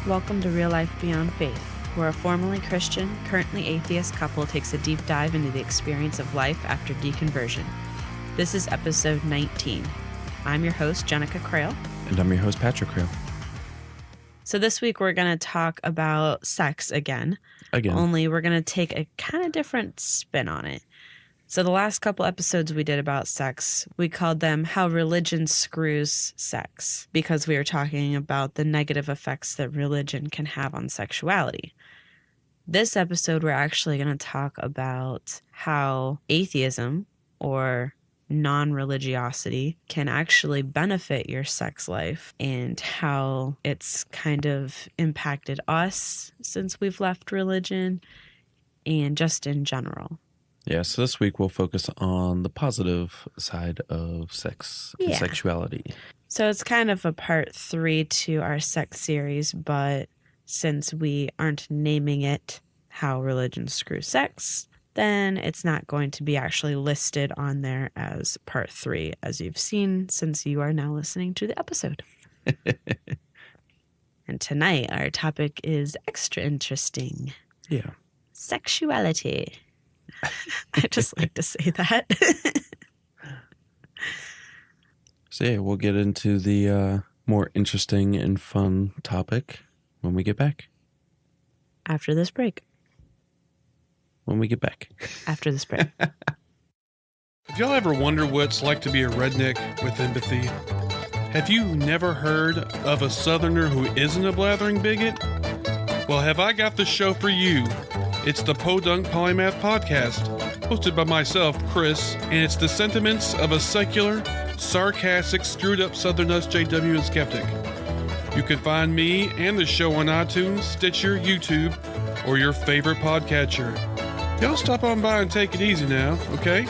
Welcome to Real Life Beyond Faith, where a formerly Christian, currently atheist couple takes a deep dive into the experience of life after deconversion. This is episode 19. I'm your host, Jenica Crail. And I'm your host, Patrick Crail. So this week we're going to talk about sex again. Only we're going to take a kind of different spin on it. So the last couple episodes we did about sex, we called them How Religion Screws Sex, because we were talking about the negative effects that religion can have on sexuality. This episode, we're actually going to talk about how atheism or non-religiosity can actually benefit your sex life and how it's kind of impacted us since we've left religion and just in general. Yeah, so this week we'll focus on the positive side of sex and sexuality. So it's kind of a part 3 to our sex series, but since we aren't naming it How Religion Screws Sex, then it's not going to be actually listed on there as part 3, as you've seen since you are now listening to the episode. And tonight our topic is extra interesting. Yeah. Sexuality. I just like to say that. So yeah, we'll get into the more interesting and fun topic when we get back. After this break. When we get back. After this break. Have y'all ever wondered what it's like to be a redneck with empathy? Have you never heard of a Southerner who isn't a blathering bigot? Well, have I got the show for you. It's the Podunk Polymath Podcast, hosted by myself, Chris, and it's the sentiments of a secular, sarcastic, screwed-up Southern SJW and skeptic. You can find me and the show on iTunes, Stitcher, YouTube, or your favorite podcatcher. Y'all stop on by and take it easy now, okay?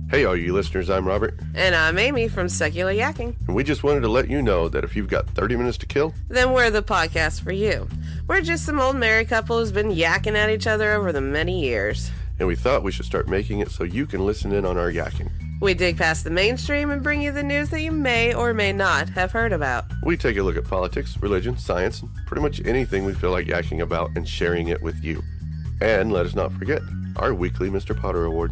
Hey all you listeners, I'm Robert. And I'm Amy from Secular Yakking. And we just wanted to let you know that if you've got 30 minutes to kill, then we're the podcast for you. We're just some old married couple who's been yakking at each other over the many years. And we thought we should start making it so you can listen in on our yakking. We dig past the mainstream and bring you the news that you may or may not have heard about. We take a look at politics, religion, science, and pretty much anything we feel like yakking about and sharing it with you. And let us not forget our weekly Mr. Potter Award.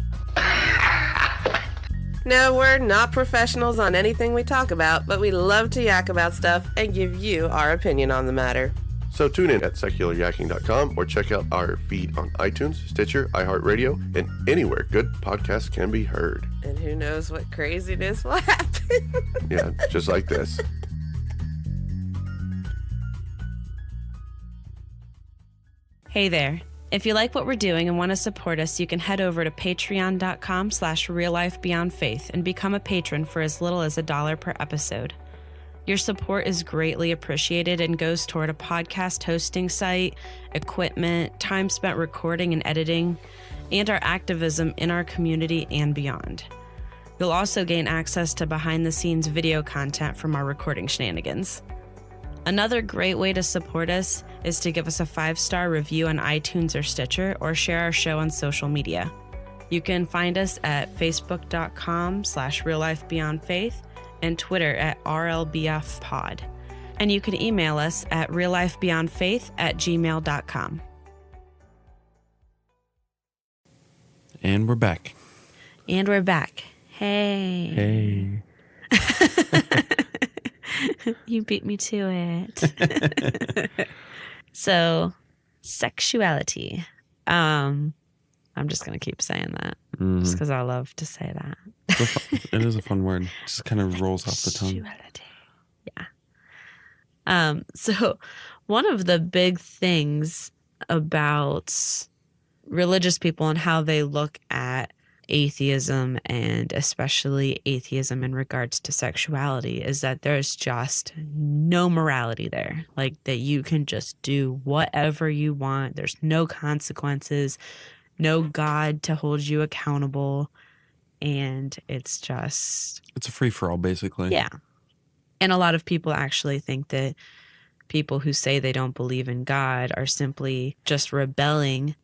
No, we're not professionals on anything we talk about, but we love to yak about stuff and give you our opinion on the matter. So tune in at secularyakking.com or check out our feed on iTunes, Stitcher, iHeartRadio, and anywhere good podcasts can be heard. And who knows what craziness will happen. Yeah, just like this. Hey there. If you like what we're doing and want to support us, you can head over to patreon.com/reallifebeyondfaith and become a patron for as little as $1 per episode. Your support is greatly appreciated and goes toward a podcast hosting site, equipment, time spent recording and editing, and our activism in our community and beyond. You'll also gain access to behind-the-scenes video content from our recording shenanigans. Another great way to support us is to give us a 5-star review on iTunes or Stitcher or share our show on social media. You can find us at facebook.com/reallifebeyondfaith and Twitter at RLBFpod. And you can email us at reallifebeyondfaith@gmail.com. And we're back. And we're back. Hey. You beat me to it. So, sexuality. I'm just going to keep saying that just because I love to say that. It is a fun word. It just kind of rolls off the tongue. Sexuality. Yeah. So, one of the big things about religious people and how they look at atheism, and especially atheism in regards to sexuality, is that there's just no morality there. Like, that you can just do whatever you want. There's no consequences, no God to hold you accountable. And it's a free-for-all, basically. Yeah. And a lot of people actually think that people who say they don't believe in God are simply just rebelling.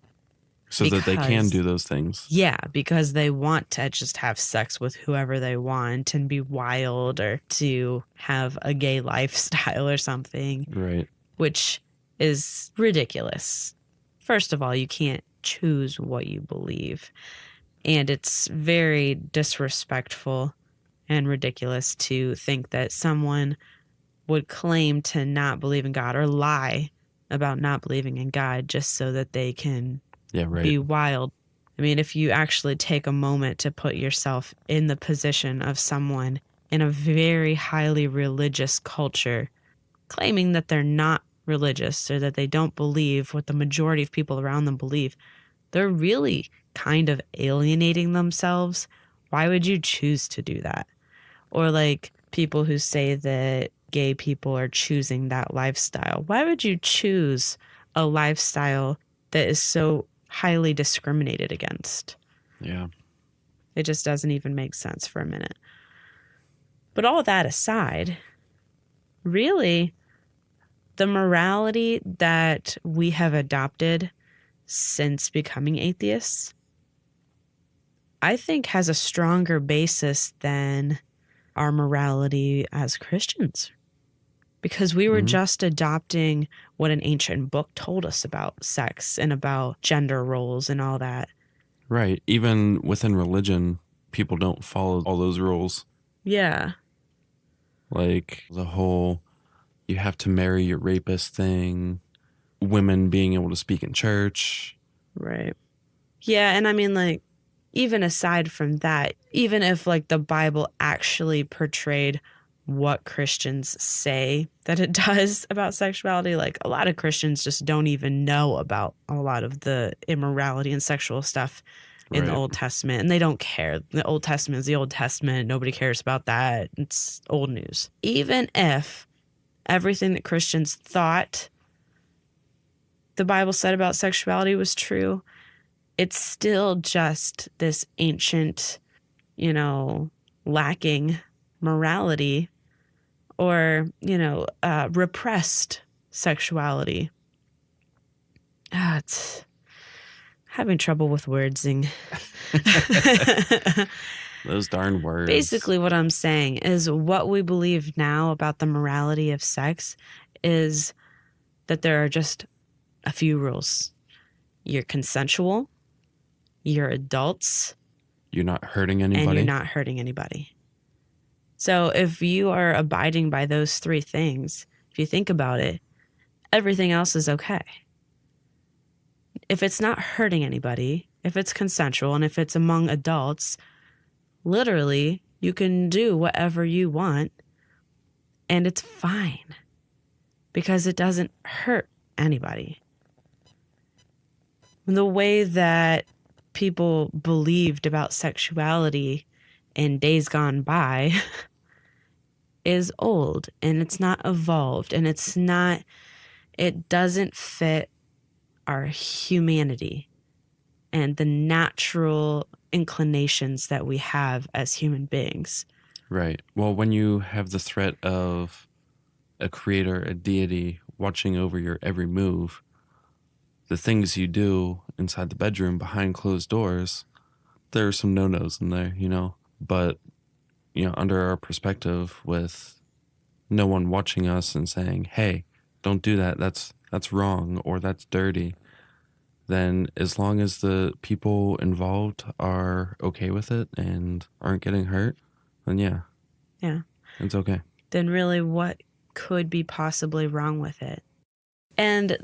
So that they can do those things. Yeah, because they want to just have sex with whoever they want and be wild or to have a gay lifestyle or something. Right. Which is ridiculous. First of all, you can't choose what you believe. And it's very disrespectful and ridiculous to think that someone would claim to not believe in God or lie about not believing in God just so that they can be wild. I mean, if you actually take a moment to put yourself in the position of someone in a very highly religious culture, claiming that they're not religious or that they don't believe what the majority of people around them believe, they're really kind of alienating themselves. Why would you choose to do that? Or like people who say that gay people are choosing that lifestyle. Why would you choose a lifestyle that is so highly discriminated against? Yeah. It just doesn't even make sense for a minute. But all that aside, really, the morality that we have adopted since becoming atheists, I think has a stronger basis than our morality as Christians. Because we were just adopting what an ancient book told us about sex and about gender roles and all that. Right. Even within religion, people don't follow all those rules. Yeah. Like the whole, you have to marry your rapist thing, women being able to speak in church. Right. Yeah, and I mean, like, even aside from that, even if, like, the Bible actually portrayed what Christians say that it does about sexuality, like, a lot of Christians just don't even know about a lot of the immorality and sexual stuff in the Old Testament, and they don't care. The Old Testament is the Old Testament. Nobody cares about that. It's old news. Even if everything that Christians thought the Bible said about sexuality was true, it's still just this ancient, lacking morality or, repressed sexuality. It's having trouble with wordsing. Those darn words. Basically, what I'm saying is what we believe now about the morality of sex is that there are just a few rules. You're consensual, you're adults, you're not hurting anybody. And you're not hurting anybody. So if you are abiding by those three things, if you think about it, everything else is okay. If it's not hurting anybody, if it's consensual, and if it's among adults, literally, you can do whatever you want, and it's fine because it doesn't hurt anybody. The way that people believed about sexuality in days gone by is old, and it's not evolved, and it doesn't fit our humanity and the natural inclinations that we have as human beings. Right. Well, when you have the threat of a creator, a deity watching over your every move, the things you do inside the bedroom behind closed doors, there are some no-nos in there, But, under our perspective, with no one watching us and saying, hey, don't do that, that's wrong or that's dirty, then as long as the people involved are okay with it and aren't getting hurt, then yeah, it's okay. Then really what could be possibly wrong with it? And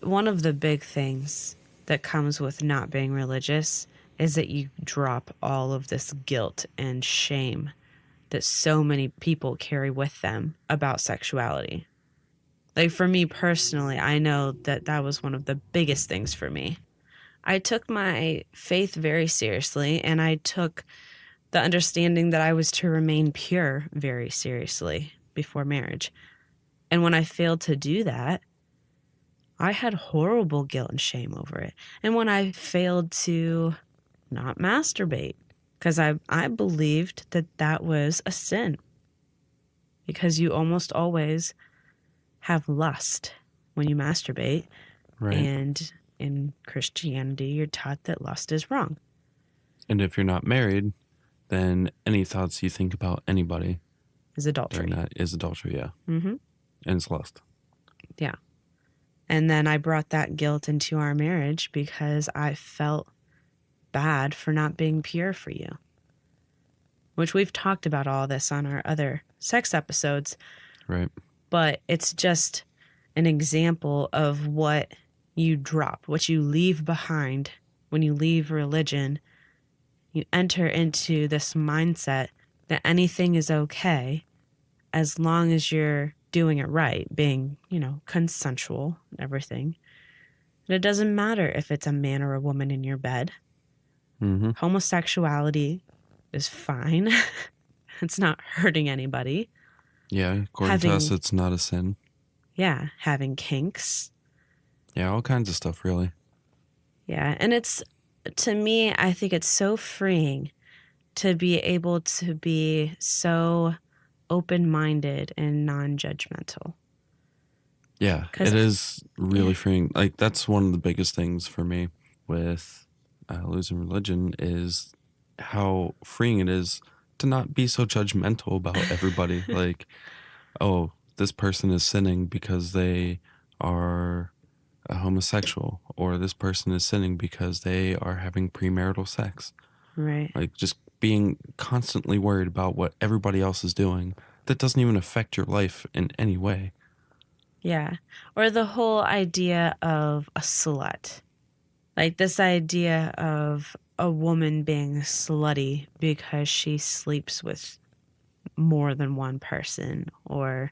one of the big things that comes with not being religious is that you drop all of this guilt and shame that so many people carry with them about sexuality. Like for me personally, I know that was one of the biggest things for me. I took my faith very seriously, and I took the understanding that I was to remain pure very seriously before marriage. And when I failed to do that, I had horrible guilt and shame over it. And when I failed to not masturbate, because I believed that was a sin. because you almost always have lust when you masturbate. Right. And in Christianity, you're taught that lust is wrong. And if you're not married, then any thoughts you think about anybody is adultery. That is adultery, yeah. Mm-hmm. And it's lust. Yeah. And then I brought that guilt into our marriage because I felt bad for not being pure for you. Which we've talked about all this on our other sex episodes. Right. But it's just an example of what you drop, what you leave behind when you leave religion. You enter into this mindset that anything is okay as long as you're doing it right, being, consensual and everything. And it doesn't matter if it's a man or a woman in your bed. Mm-hmm. Homosexuality is fine. It's not hurting anybody. Yeah, according to us, it's not a sin. Yeah, having kinks. Yeah, all kinds of stuff, really. Yeah, and to me, I think it's so freeing to be able to be so open-minded and non-judgmental. Yeah, it is really freeing. Like, that's one of the biggest things for me with losing religion is how freeing it is to not be so judgmental about everybody. Like, oh, this person is sinning because they are a homosexual, or this person is sinning because they are having premarital sex. Right. Like, just being constantly worried about what everybody else is doing that doesn't even affect your life in any way. Yeah. Or the whole idea of a slut. Like this idea of a woman being slutty because she sleeps with more than one person, or,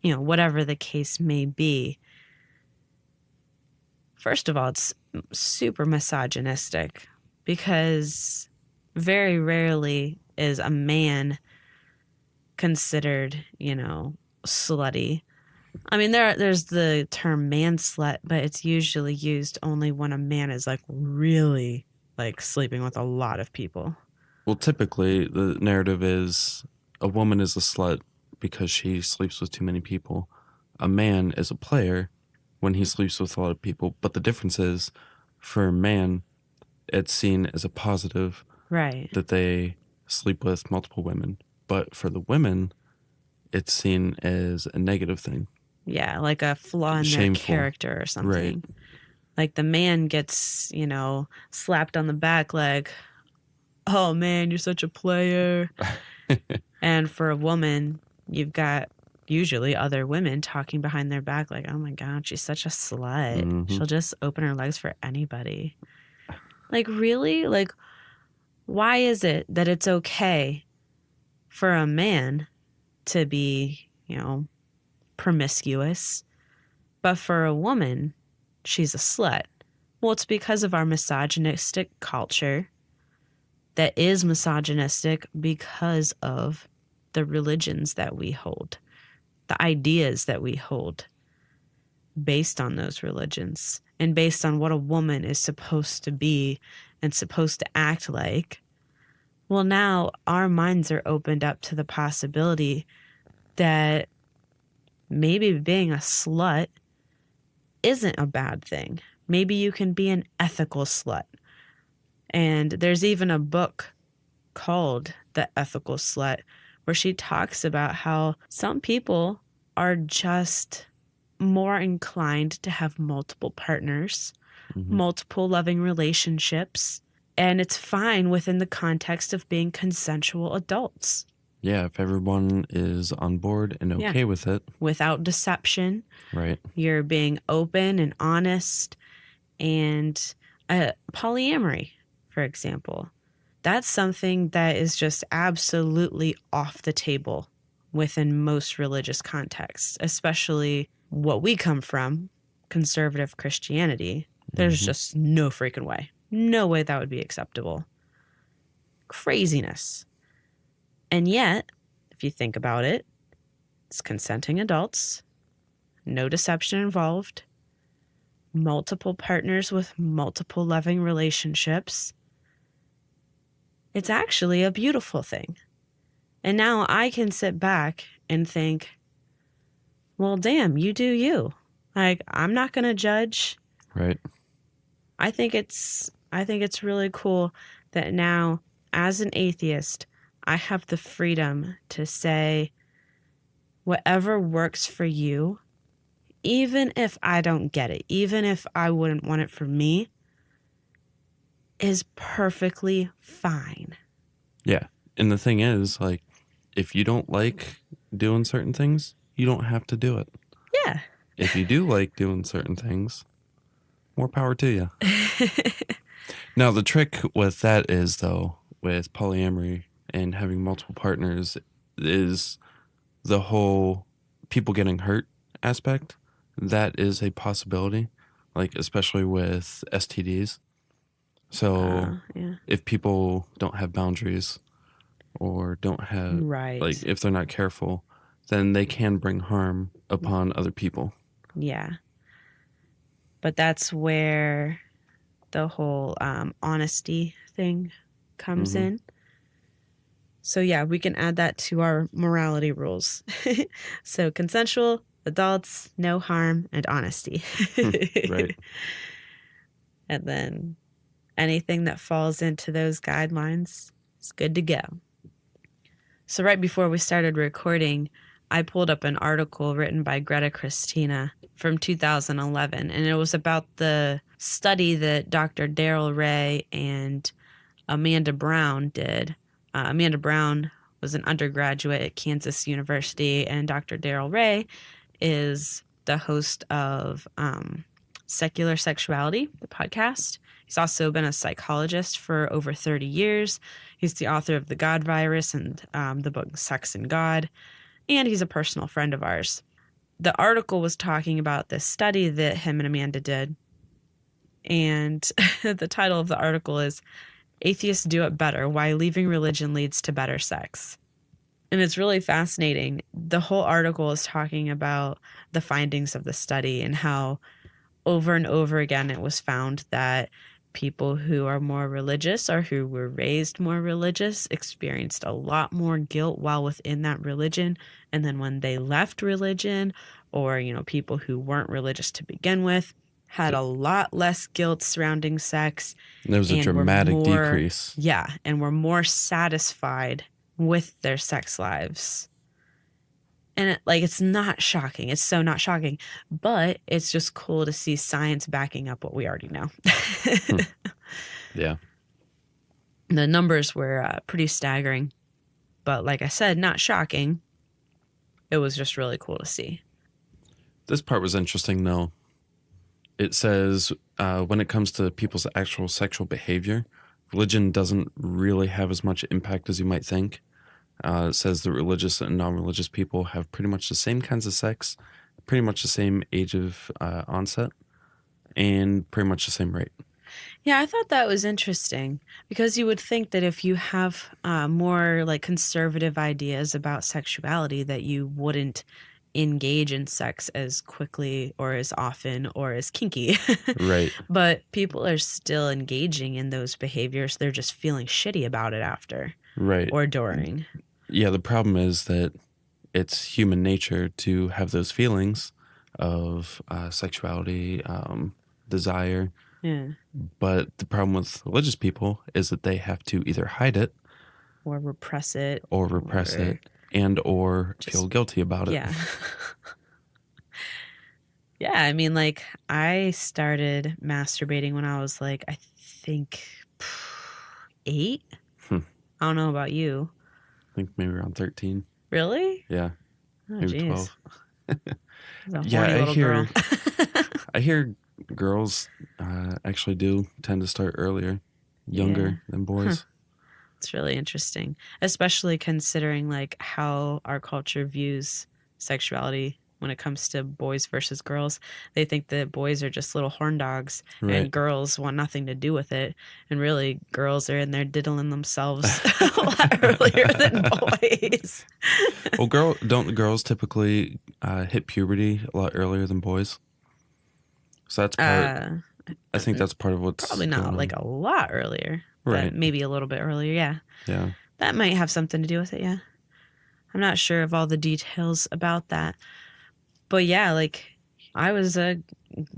whatever the case may be. First of all, it's super misogynistic because very rarely is a man considered, slutty. I mean, there's the term man slut, but it's usually used only when a man is like really like sleeping with a lot of people. Well, typically the narrative is a woman is a slut because she sleeps with too many people. A man is a player when he sleeps with a lot of people. But the difference is, for a man, it's seen as a positive, right, that they sleep with multiple women. But for the women, it's seen as a negative thing. Yeah, like a flaw in their character or something. Right. Like the man gets, slapped on the back like, oh man, you're such a player. And for a woman, you've got usually other women talking behind their back like, oh my God, she's such a slut. Mm-hmm. She'll just open her legs for anybody. Like, really? Like, why is it that it's okay for a man to be, promiscuous, but for a woman, she's a slut? Well, it's because of our misogynistic culture that is misogynistic because of the religions that we hold, the ideas that we hold based on those religions and based on what a woman is supposed to be and supposed to act like. Well, now our minds are opened up to the possibility that maybe being a slut isn't a bad thing. Maybe you can be an ethical slut. And there's even a book called The Ethical Slut where she talks about how some people are just more inclined to have multiple partners, multiple loving relationships, and it's fine within the context of being consensual adults. Yeah, if everyone is on board and okay with it. Without deception. Right. You're being open and honest. And polyamory, for example. That's something that is just absolutely off the table within most religious contexts, especially what we come from, conservative Christianity. There's just no freaking way. No way that would be acceptable. Craziness. And yet, if you think about it, it's consenting adults, no deception involved, multiple partners with multiple loving relationships. It's actually a beautiful thing. And now I can sit back and think, well, damn, you do you. Like, I'm not going to judge. Right. I think it's really cool that now, as an atheist, I have the freedom to say whatever works for you, even if I don't get it, even if I wouldn't want it for me, is perfectly fine. Yeah. And the thing is, like, if you don't like doing certain things, you don't have to do it. Yeah. If you do like doing certain things, more power to you. Now, the trick with that is, though, with polyamory and having multiple partners, is the whole people getting hurt aspect. That is a possibility, like, especially with STDs. So if people don't have boundaries or don't have, like, if they're not careful, then they can bring harm upon other people. Yeah. But that's where the whole honesty thing comes in. So, yeah, we can add that to our morality rules. So, consensual, adults, no harm, and honesty. Right. And then anything that falls into those guidelines is good to go. So right before we started recording, I pulled up an article written by Greta Christina from 2011, and it was about the study that Dr. Darrel Ray and Amanda Brown did. Amanda Brown was an undergraduate at Kansas University, and Dr. Darrel Ray is the host of Secular Sexuality, the podcast. He's also been a psychologist for over 30 years. He's the author of The God Virus and the book Sex and God, and he's a personal friend of ours. The article was talking about this study that him and Amanda did, and the title of the article is Atheists Do It Better, Why Leaving Religion Leads to Better Sex. And it's really fascinating. The whole article is talking about the findings of the study and how over and over again it was found that people who are more religious or who were raised more religious experienced a lot more guilt while within that religion. And then when they left religion, or, you know, people who weren't religious to begin with, had a lot less guilt surrounding sex. There was a dramatic decrease. Yeah, and were more satisfied with their sex lives. And it's not shocking. It's so not shocking. But it's just cool to see science backing up what we already know. Yeah. The numbers were pretty staggering. But like I said, not shocking. It was just really cool to see. This part was interesting, though. It says when it comes to people's actual sexual behavior, religion doesn't really have as much impact as you might think. It says that religious and non-religious people have pretty much the same kinds of sex, pretty much the same age of onset, and pretty much the same rate. Yeah, I thought that was interesting because you would think that if you have more like conservative ideas about sexuality, that you wouldn't engage in sex as quickly or as often or as kinky. Right. But people are still engaging in those behaviors. They're just feeling shitty about it after. Right. Or during. Yeah, the problem is that it's human nature to have those feelings of sexuality, desire. Yeah. But the problem with religious people is that they have to either hide it or repress it and or feel guilty about it. Yeah. Yeah, I mean, like, I started masturbating when I was like, I think 8. I don't know about you. I think maybe around 13. Really? Yeah. Oh, maybe 12. Yeah, I hear girls actually do tend to start earlier, younger than boys. It's really interesting, especially considering like how our culture views sexuality when it comes to boys versus girls. They think that boys are just little horn dogs and girls want nothing to do with it. And really, girls are in there diddling themselves a lot earlier than boys. Well, don't girls typically hit puberty a lot earlier than boys? So that's part. I think that's part of what's probably not like a lot earlier, right? But maybe a little bit earlier. Yeah. Yeah. That might have something to do with it. Yeah. I'm not sure of all the details about that. But yeah, like I was a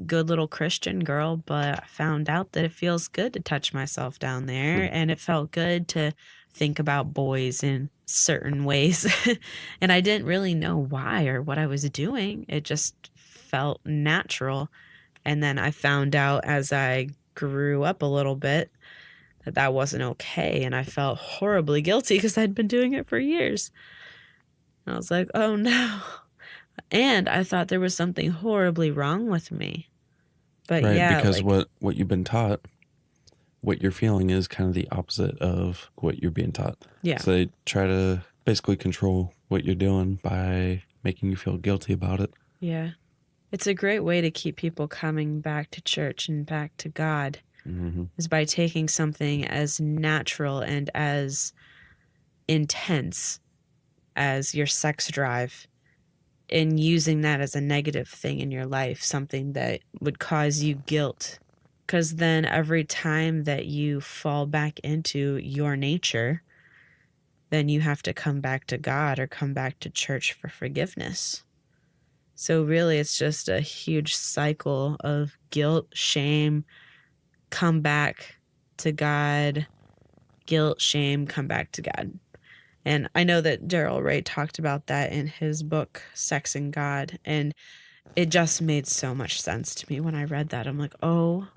good little Christian girl, but I found out that it feels good to touch myself down there, and it felt good to think about boys in certain ways. And I didn't really know why or what I was doing. It just felt natural. And then I found out as I grew up a little bit that that wasn't okay, and I felt horribly guilty because I'd been doing it for years. And I was like, oh no. And I thought there was something horribly wrong with me. But right, yeah, because like, what you've been taught, what you're feeling is kind of the opposite of what you're being taught. yeah. So they try to basically control what you're doing by making you feel guilty about it. Yeah. It's a great way to keep people coming back to church and back to God, is by taking something as natural and as intense as your sex drive and using that as a negative thing in your life, something that would cause you guilt. Because then every time that you fall back into your nature, then you have to come back to God or come back to church for forgiveness. So really, it's just a huge cycle of guilt, shame, come back to God, guilt, shame, come back to God. And I know that Darrel Ray talked about that in his book, Sex and God. And it just made so much sense to me when I read that. I'm like, oh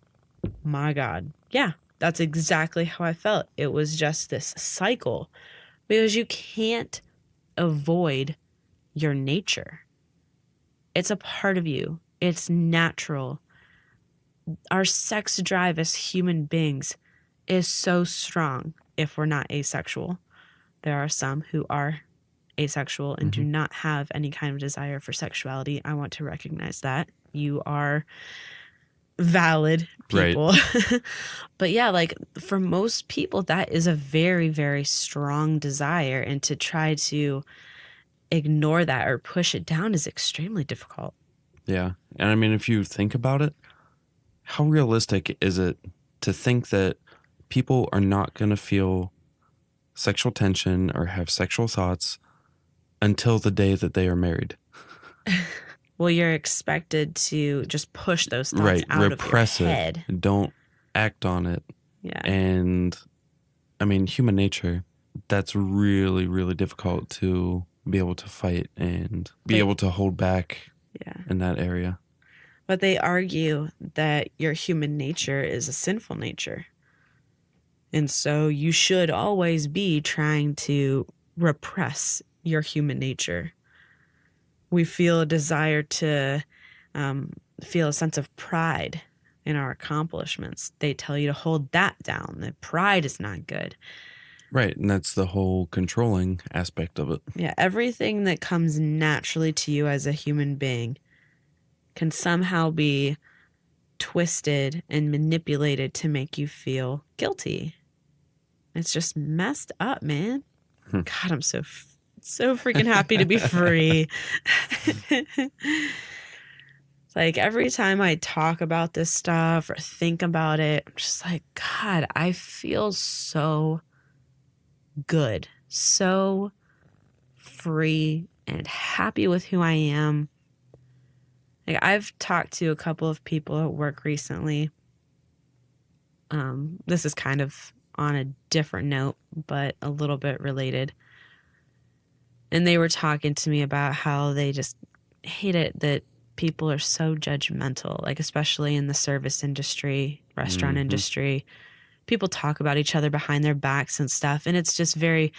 my God. Yeah, that's exactly how I felt. It was just this cycle because you can't avoid your nature. It's a part of you. It's natural. Our sex drive as human beings is so strong if we're not asexual. There are some who are asexual and do not have any kind of desire for sexuality. I want to recognize that. You are valid people. Right. But yeah, like for most people, that is a very, very strong desire. And to try to ignore that or push it down is extremely difficult. Yeah. And I mean, if you think about it, how realistic is it to think that people are not going to feel sexual tension or have sexual thoughts until the day that they are married? Well, you're expected to just push those thoughts out repress of your head. It. Don't act on it. Yeah. And I mean, human nature, that's really, really difficult to be able to fight and be able to hold back in that area. But they argue that your human nature is a sinful nature. And so you should always be trying to repress your human nature. We feel a desire to feel a sense of pride in our accomplishments. They tell you to hold that down, that pride is not good. Right, and that's the whole controlling aspect of it. Yeah, everything that comes naturally to you as a human being can somehow be twisted and manipulated to make you feel guilty. It's just messed up, man. God, I'm so freaking happy to be free. It's like every time I talk about this stuff or think about it, I'm just like, God, I feel so good, so free and happy with who I am. Like I've talked to a couple of people at work recently. This is kind of on a different note, but a little bit related. And they were talking to me about how they just hate it that people are so judgmental, like especially in the service industry, restaurant industry. People talk about each other behind their backs and stuff. And it's just very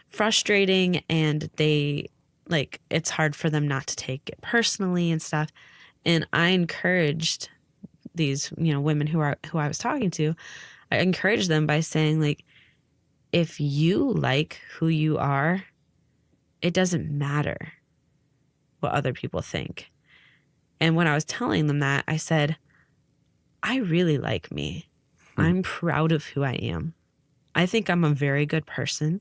frustrating. And they like, it's hard for them not to take it personally and stuff. And I encouraged these, women who I was talking to, I encouraged them by saying, like, if you like who you are, it doesn't matter what other people think. And when I was telling them that, I said, I really like me. I'm proud of who I am. I think I'm a very good person.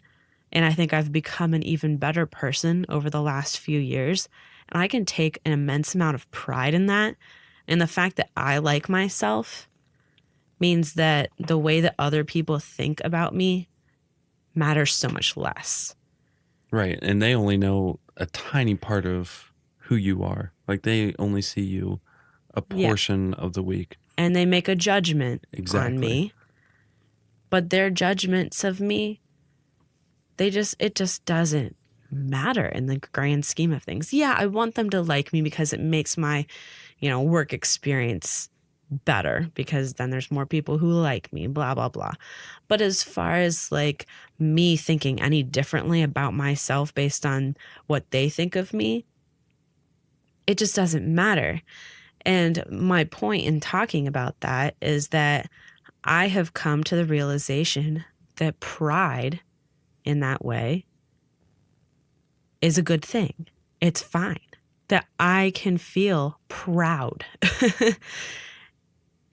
And I think I've become an even better person over the last few years. And I can take an immense amount of pride in that. And the fact that I like myself means that the way that other people think about me matters so much less. Right. And they only know a tiny part of who you are. Like they only see you a portion of the week. And they make a judgment Exactly. on me. But their judgments of me, it just doesn't matter in the grand scheme of things. Yeah, I want them to like me because it makes my, work experience better, because then there's more people who like me, blah, blah, blah. But as far as like me thinking any differently about myself based on what they think of me, it just doesn't matter. And my point in talking about that is that I have come to the realization that pride in that way is a good thing. It's fine that I can feel proud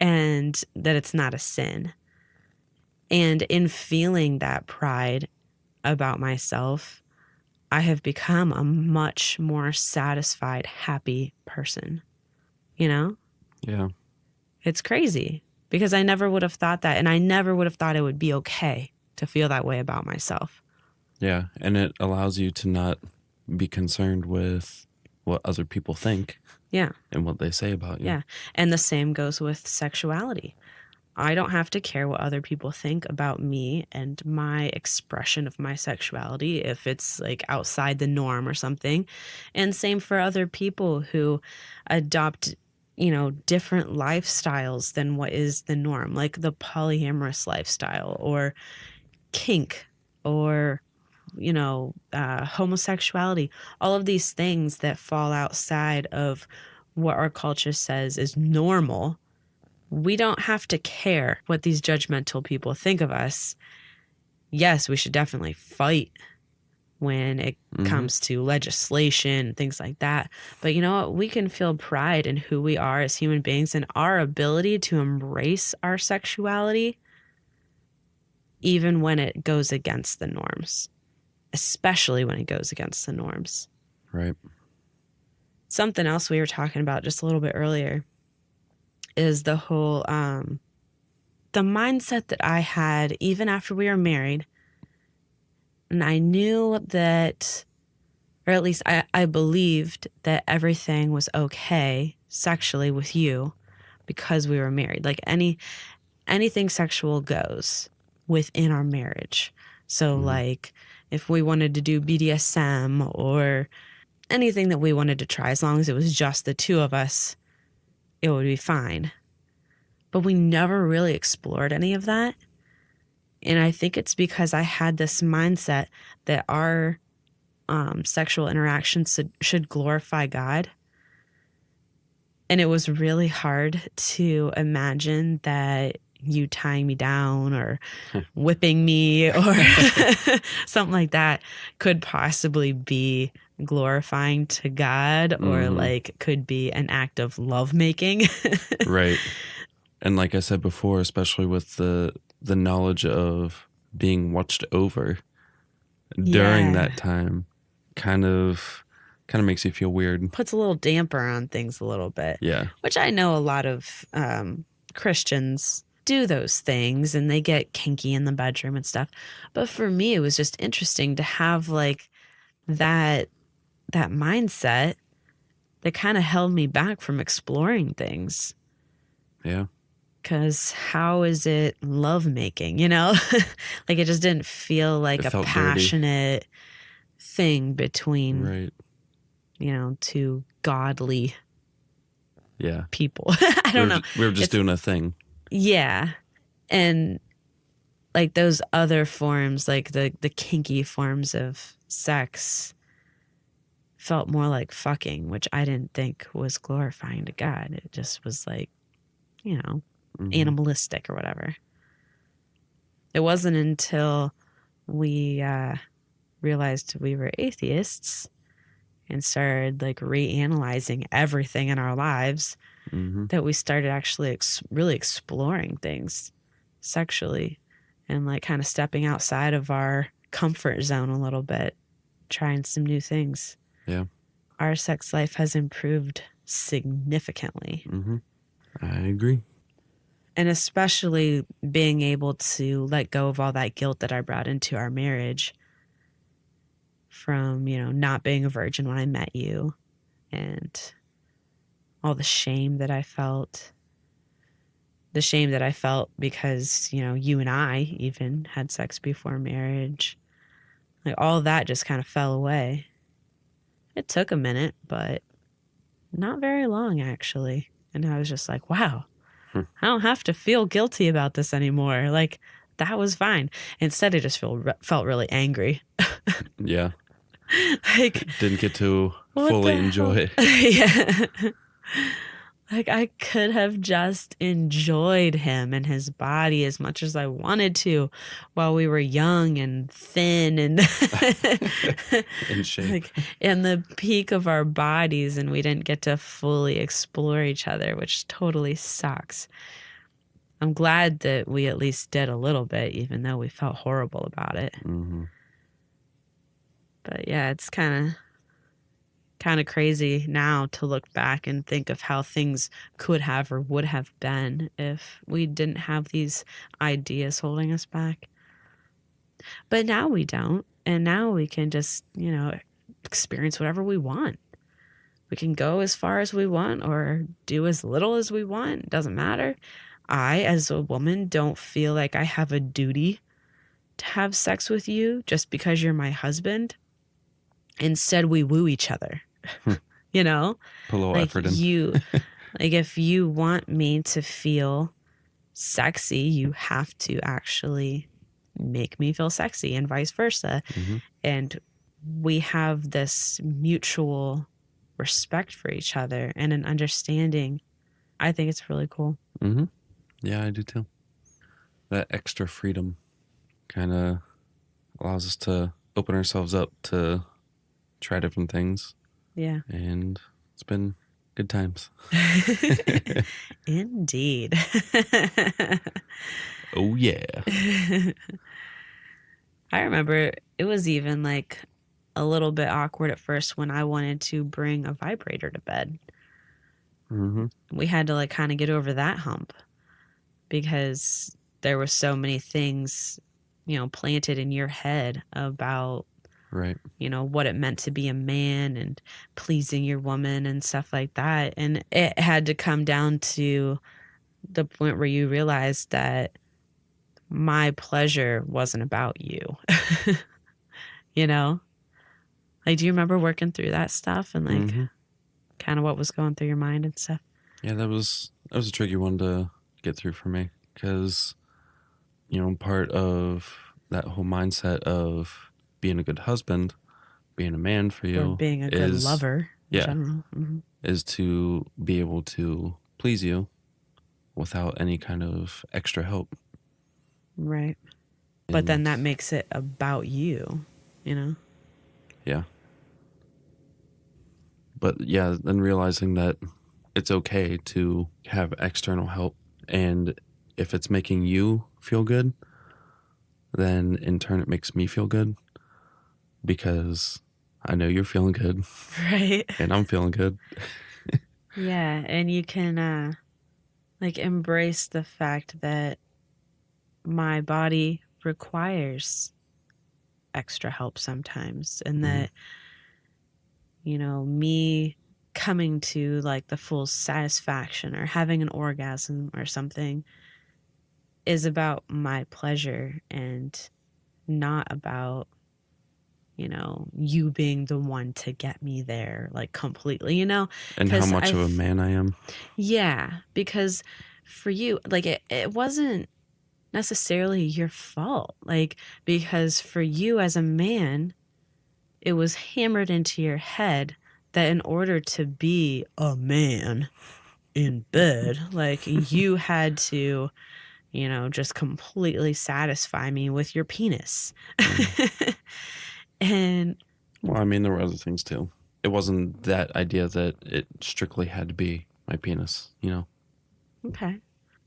and that it's not a sin. And in feeling that pride about myself, I have become a much more satisfied, happy person. Yeah. It's crazy because I never would have thought that. And I never would have thought it would be okay to feel that way about myself. Yeah. And it allows you to not be concerned with what other people think. Yeah. And what they say about you. Yeah. And the same goes with sexuality. I don't have to care what other people think about me and my expression of my sexuality if it's like outside the norm or something. And same for other people who adopt, different lifestyles than what is the norm, like the polyamorous lifestyle or kink or, homosexuality, all of these things that fall outside of what our culture says is normal. We don't have to care what these judgmental people think of us. Yes, we should definitely fight when it comes to legislation, things like that. But you know what? We can feel pride in who we are as human beings and our ability to embrace our sexuality, even when it goes against the norms, especially when it goes against the norms. Right. Something else we were talking about just a little bit earlier is the whole, the mindset that I had even after we were married. And I knew that, or at least I believed that everything was okay sexually with you because we were married. Like anything sexual goes within our marriage. So like if we wanted to do BDSM or anything that we wanted to try, as long as it was just the two of us, it would be fine. But we never really explored any of that. And I think it's because I had this mindset that our sexual interactions should glorify God. And it was really hard to imagine that you tying me down or whipping me or something like that could possibly be glorifying to God or like could be an act of lovemaking. Right. And like I said before, especially with the knowledge of being watched over during that time kind of makes you feel weird. Puts a little damper on things a little bit. Yeah. Which I know a lot of Christians do those things and they get kinky in the bedroom and stuff. But for me, it was just interesting to have like that mindset that kind of held me back from exploring things. Yeah. Because how is it lovemaking, like it just didn't feel like a passionate thing between, two godly people. I don't know. We were just doing a thing. Yeah. And like those other forms, like the kinky forms of sex felt more like fucking, which I didn't think was glorifying to God. It just was like, animalistic or whatever. It wasn't until we realized we were atheists and started like reanalyzing everything in our lives that we started actually really exploring things sexually and like kind of stepping outside of our comfort zone a little bit, trying some new things. Yeah. Our sex life has improved significantly. I agree. And especially being able to let go of all that guilt that I brought into our marriage from, not being a virgin when I met you, and all the shame that I felt. The shame that I felt because, you and I even had sex before marriage. Like, all that just kind of fell away. It took a minute, but not very long, actually. And I was just like, wow, I don't have to feel guilty about this anymore. Like, that was fine. Instead, I just felt really angry. Yeah. Like, didn't get to fully enjoy it. Yeah. Like, I could have just enjoyed him and his body as much as I wanted to while we were young and thin and in shape. Like, in the peak of our bodies, and we didn't get to fully explore each other, which totally sucks. I'm glad that we at least did a little bit, even though we felt horrible about it. Mm-hmm. But yeah, it's kind of crazy now to look back and think of how things could have or would have been if we didn't have these ideas holding us back. But now we don't. And now we can just, experience whatever we want. We can go as far as we want or do as little as we want. It doesn't matter. I, as a woman, don't feel like I have a duty to have sex with you just because you're my husband. Instead, we woo each other. Put a little effort in. Like, if you want me to feel sexy, you have to actually make me feel sexy, and vice versa. Mm-hmm. And we have this mutual respect for each other and an understanding. I think it's really cool. Mm-hmm. Yeah, I do too. That extra freedom kind of allows us to open ourselves up to try different things. Yeah. And it's been good times. Indeed. Oh, yeah. I remember it was even like a little bit awkward at first when I wanted to bring a vibrator to bed. Mm-hmm. We had to kind of get over that hump because there were so many things, planted in your head about, right, what it meant to be a man and pleasing your woman and stuff like that. And it had to come down to the point where you realized that my pleasure wasn't about you. Like, do you remember working through that stuff and mm-hmm. kind of what was going through your mind and stuff? Yeah, that was a tricky one to get through for me because, part of that whole mindset of being a good husband, being a man for you, or being a good lover in general. Mm-hmm. is to be able to please you without any kind of extra help. Right. But then that makes it about you, Yeah. But yeah, then realizing that it's okay to have external help, and if it's making you feel good, then in turn it makes me feel good because I know you're feeling good. Right. And I'm feeling good. Yeah, and you can embrace the fact that my body requires extra help sometimes, and that me coming to the full satisfaction or having an orgasm or something is about my pleasure and not about you being the one to get me there completely, and how much of a man I am. Yeah, because for you it wasn't necessarily your fault, because for you as a man, it was hammered into your head that in order to be a man in bed, you had to, just completely satisfy me with your penis. And well, I mean, there were other things too. It wasn't that idea that it strictly had to be my penis, Okay.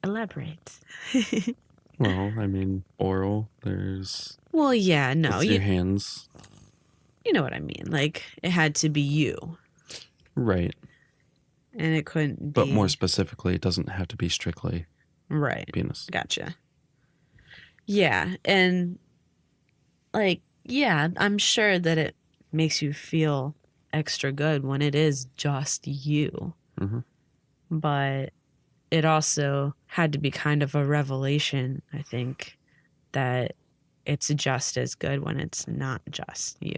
Elaborate. Well, I mean, oral, there's... Well, yeah, no. With your hands. You know what I mean. It had to be you. Right. And it couldn't be... But more specifically, it doesn't have to be strictly right. penis. Gotcha. Yeah, and, yeah, I'm sure that it makes you feel extra good when it is just you. Mm-hmm. But it also had to be kind of a revelation, I think, that it's just as good when it's not just you.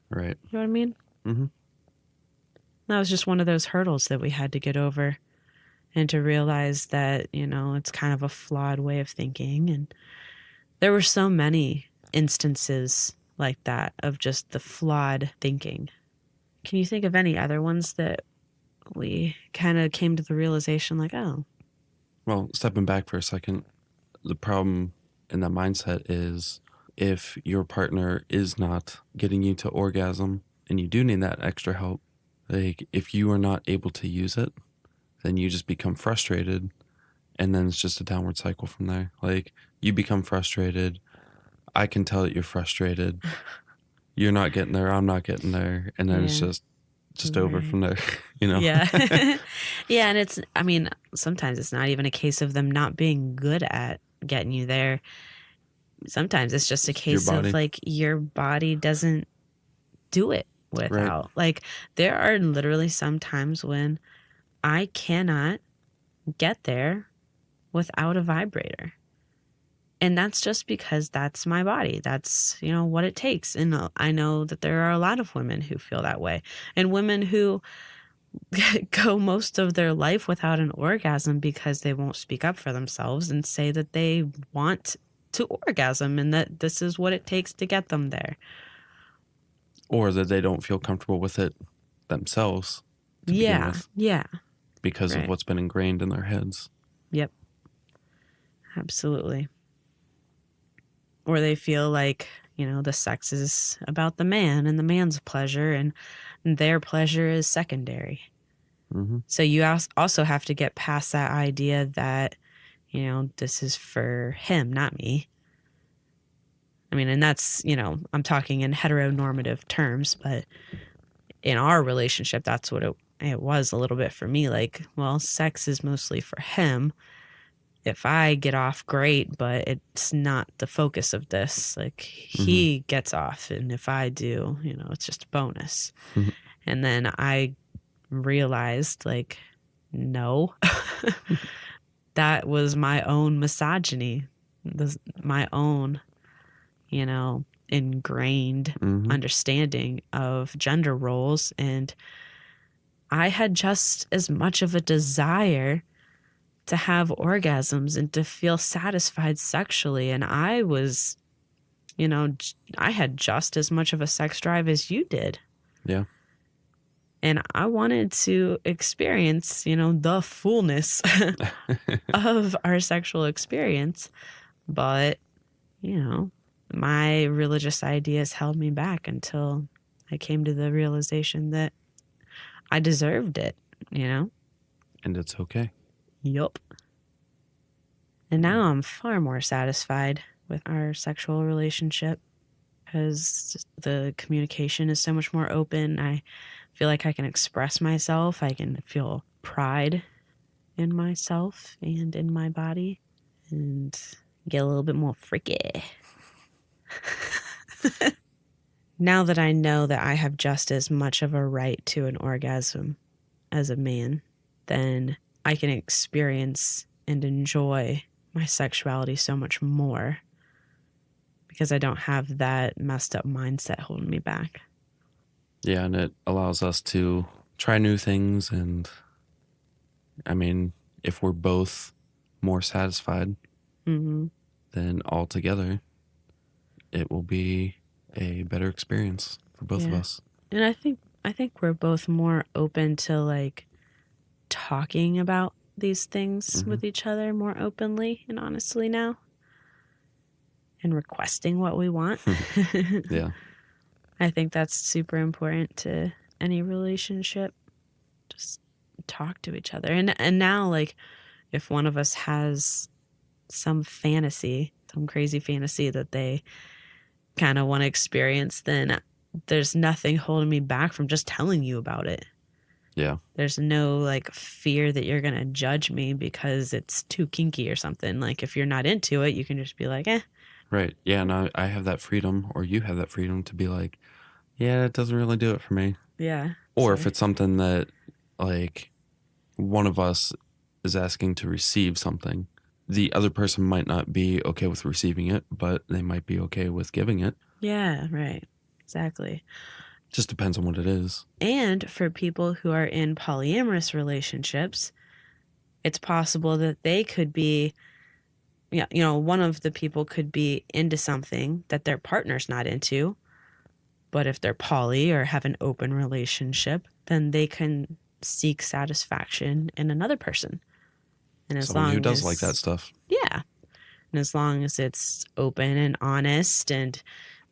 Right. You know what I mean? Mm-hmm. That was just one of those hurdles that we had to get over, and to realize that, it's kind of a flawed way of thinking. And there were so many instances like that of just the flawed thinking. Can you think of any other ones that we kind of came to the realization like, oh? Well, stepping back for a second, the problem in that mindset is if your partner is not getting you to orgasm and you do need that extra help, like if you are not able to use it, then you just become frustrated, and then it's just a downward cycle from there. Like you become frustrated. I can tell that you're frustrated. You're not getting there. I'm not getting there. And then it's just over from there, Yeah. Yeah. And sometimes it's not even a case of them not being good at getting you there. Sometimes it's just a case of like your body doesn't do it without. Right. Like there are literally some times when I cannot get there without a vibrator. And that's just because that's my body. That's, what it takes. And I know that there are a lot of women who feel that way, and women who go most of their life without an orgasm because they won't speak up for themselves and say that they want to orgasm and that this is what it takes to get them there. Or that they don't feel comfortable with it themselves to begin with. Yeah. Because of what's been ingrained in their heads. Yep. Absolutely. Or they feel like, the sex is about the man and the man's pleasure, and their pleasure is secondary. Mm-hmm. So you also have to get past that idea that, this is for him, not me. And that's, I'm talking in heteronormative terms, but in our relationship, that's what it was a little bit for me. Like, well, sex is mostly for him. If I get off, great, but it's not the focus of this. Like, he gets off, and if I do, it's just a bonus. Mm-hmm. And then I realized, like, no, that was my own misogyny, my own, ingrained understanding of gender roles. And I had just as much of a desire to have orgasms and to feel satisfied sexually. And I was, I had just as much of a sex drive as you did. Yeah. And I wanted to experience, the fullness of our sexual experience. But, my religious ideas held me back until I came to the realization that I deserved it, And it's okay. Yup. And now I'm far more satisfied with our sexual relationship because the communication is so much more open. I feel like I can express myself. I can feel pride in myself and in my body and get a little bit more freaky. Now that I know that I have just as much of a right to an orgasm as a man, then I can experience and enjoy my sexuality so much more because I don't have that messed up mindset holding me back. Yeah, and it allows us to try new things. And if we're both more satisfied, then altogether it will be a better experience for both of us. And I think we're both more open to like talking about these things with each other more openly and honestly now, and requesting what we want. Yeah. I think that's super important to any relationship. Just talk to each other. And now, like, if one of us has some fantasy, some crazy fantasy that they kind of want to experience, then there's nothing holding me back from just telling you about it. Yeah. There's no like fear that you're going to judge me because it's too kinky or something. Like if you're not into it, you can just be like, eh. Right. Yeah. And I have that freedom, or you have that freedom to be like, Yeah, it doesn't really do it for me. Yeah. Or if it's something that, like, one of us is asking to receive something, the other person might not be okay with receiving it, but they might be okay with giving it. Yeah, right. Exactly. Just depends on what it is. And for people who are in polyamorous relationships, it's possible that they could be, one of the people could be into something that their partner's not into. But if they're poly or have an open relationship, then they can seek satisfaction in another person. And as Someone long who does as, like that stuff. Yeah. And as long as it's open and honest and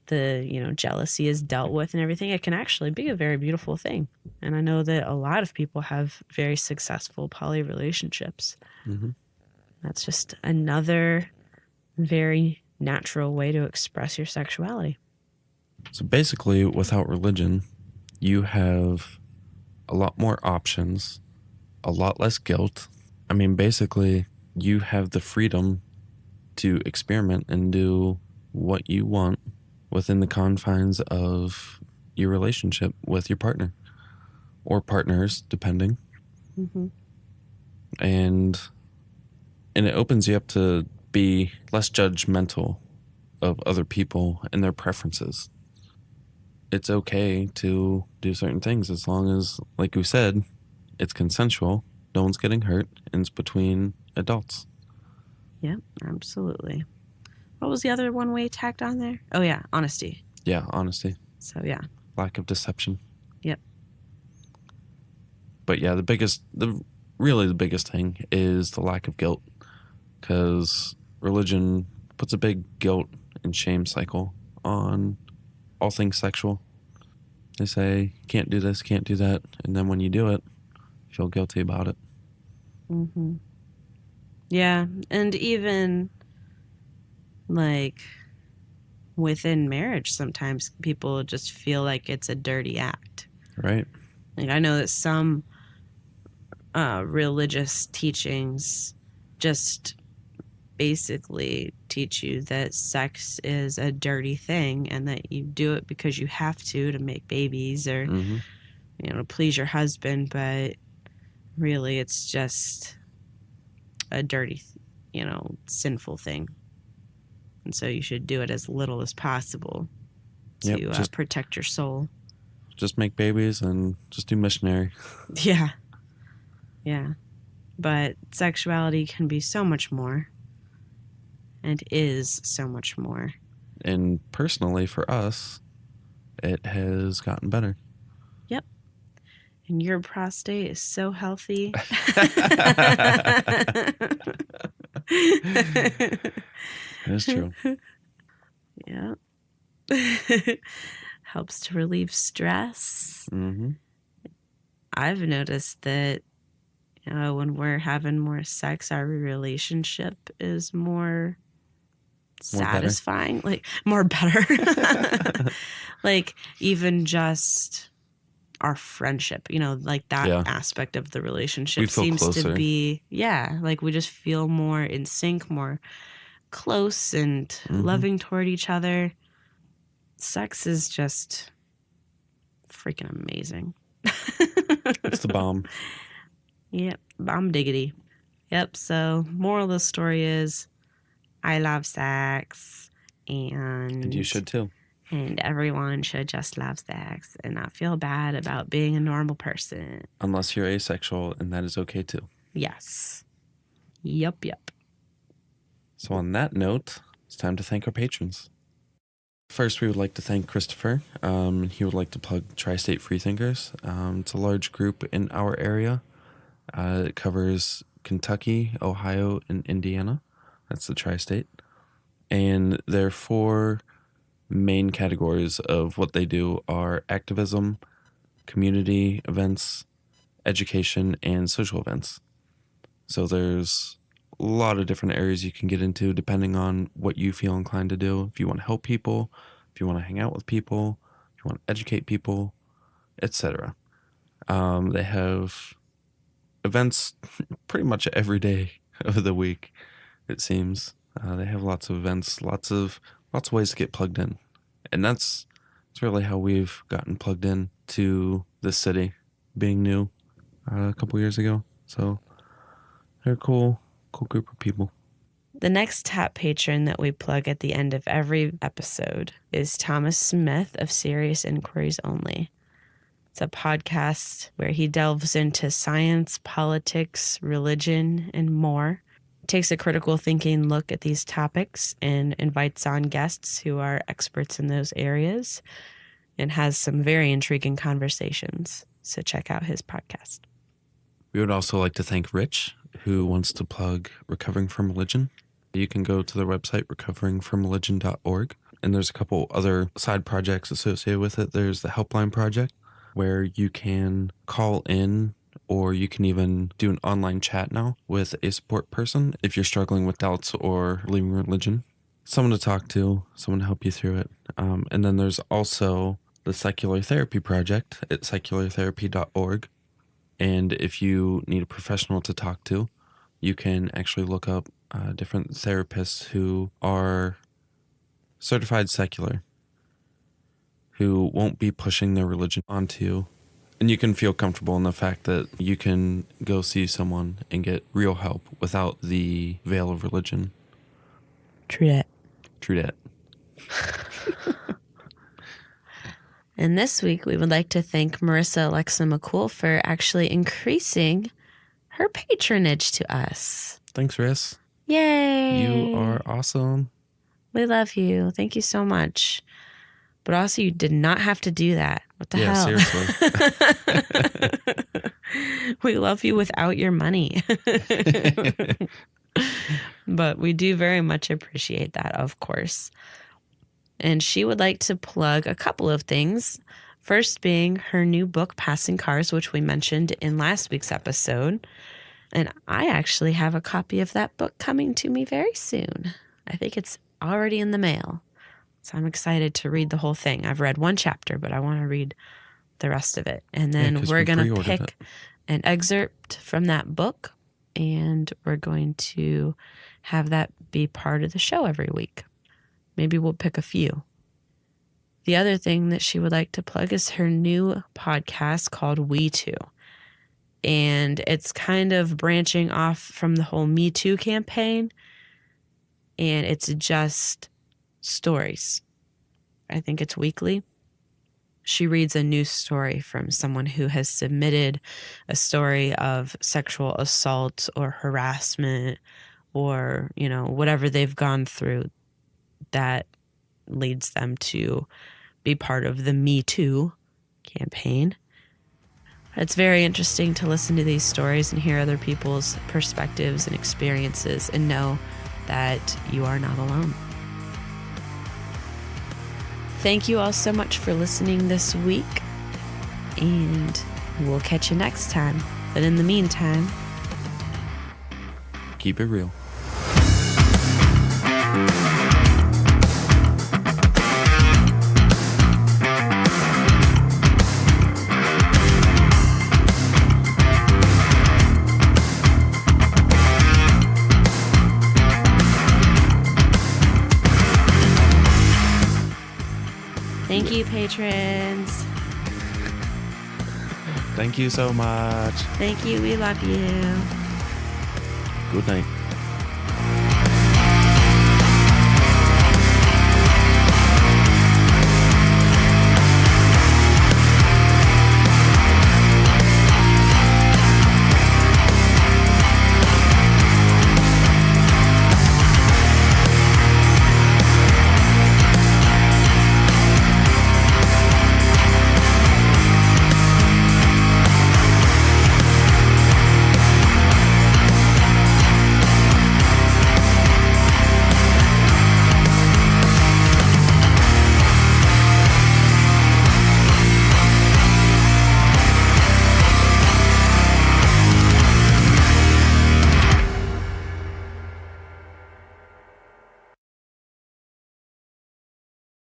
the, jealousy is dealt with and everything, it can actually be a very beautiful thing. And I know that a lot of people have very successful poly relationships. Mm-hmm. That's just another very natural way to express your sexuality. So basically, without religion, you have a lot more options, a lot less guilt. I mean, basically, you have the freedom to experiment and do what you want within the confines of your relationship with your partner or partners, depending. Mm-hmm. And it opens you up to be less judgmental of other people and their preferences. It's okay to do certain things as long as, like we said, it's consensual, no one's getting hurt, and it's between adults. Yep, absolutely. What was the other one we tacked on there? Oh, yeah, honesty. Yeah, honesty. So, yeah. Lack of deception. Yep. But yeah, the biggest thing is the lack of guilt, because religion puts a big guilt and shame cycle on all things sexual. They say, can't do this, can't do that. And then when you do it, you feel guilty about it. Mm-hmm. Yeah. And even like within marriage, sometimes people just feel like it's a dirty act. Right. Like I know that some religious teachings just basically teach you that sex is a dirty thing and that you do it because you have to make babies or to please your husband, but really it's just a dirty sinful thing, and so you should do it as little as possible to just protect your soul. Just make babies and just do missionary. Yeah but sexuality can be so much more. And is so much more. And personally, for us, it has gotten better. Yep. And your prostate is so healthy. That's true. Yeah. Helps to relieve stress. Mm-hmm. I've noticed that when we're having more sex, our relationship is more satisfying, better. Like more better. Like even just our friendship, like that aspect of the relationship seems closer. To be like we just feel more in sync, more close and loving toward each other. Sex is just freaking amazing. It's the bomb. Yep, bomb diggity. Yep, so moral of the story is I love sex, and you should too. And everyone should just love sex and not feel bad about being a normal person. Unless you're asexual, and that is okay too. Yes. Yep. So on that note, it's time to thank our patrons. First, we would like to thank Christopher. He would like to plug Tri-State Freethinkers. It's a large group in our area. It covers Kentucky, Ohio, and Indiana. That's the Tri-State. And their 4 main categories of what they do are activism, community events, education, and social events. So there's a lot of different areas you can get into depending on what you feel inclined to do. If you want to help people, if you want to hang out with people, if you want to educate people, etc. They have events pretty much every day of the week, it seems. They have lots of events, lots of ways to get plugged in. And that's It's really how we've gotten plugged in to this city, being new a couple years ago. So they're a cool group of people. The next tap patron that we plug at the end of every episode is Thomas Smith of Serious Inquiries Only. It's a podcast where he delves into science, politics, religion, and more. He takes a critical thinking look at these topics and invites on guests who are experts in those areas and has some very intriguing conversations. So check out his podcast. We would also like to thank Rich, who wants to plug Recovering from Religion. You can go to their website, recoveringfromreligion.org. And there's a couple other side projects associated with it. There's the Helpline Project, where you can call in, or you can even do an online chat now with a support person if you're struggling with doubts or leaving religion. Someone to talk to, someone to help you through it. And then there's also the Secular Therapy Project at seculartherapy.org. And if you need a professional to talk to, you can actually look up different therapists who are certified secular, who won't be pushing their religion onto you. And you can feel comfortable in the fact that you can go see someone and get real help without the veil of religion. True that. True that. And this week, we would like to thank Marissa Alexa McCool for actually increasing her patronage to us. Thanks, Riss. Yay! You are awesome. We love you. Thank you so much. But also, you did not have to do that. What the hell? Seriously. We love you without your money. But we do very much appreciate that, of course. And she would like to plug a couple of things. First being her new book, Passing Cars, which we mentioned in last week's episode. And I actually have a copy of that book coming to me very soon. I think it's already in the mail. So I'm excited to read the whole thing. I've read one chapter, but I want to read the rest of it. And then we're going to pick an excerpt from that book, and we're going to have that be part of the show every week. Maybe we'll pick a few. The other thing that she would like to plug is her new podcast called We Too. And it's kind of branching off from the whole Me Too campaign. And it's just stories. I think it's weekly. She reads a new story from someone who has submitted a story of sexual assault or harassment or, you know, whatever they've gone through that leads them to be part of the Me Too campaign. It's very interesting to listen to these stories and hear other people's perspectives and experiences and know that you are not alone. Thank you all so much for listening this week, and we'll catch you next time. But in the meantime, keep it real. Thank you, patrons. Thank you so much. Thank you. We love you. Good night.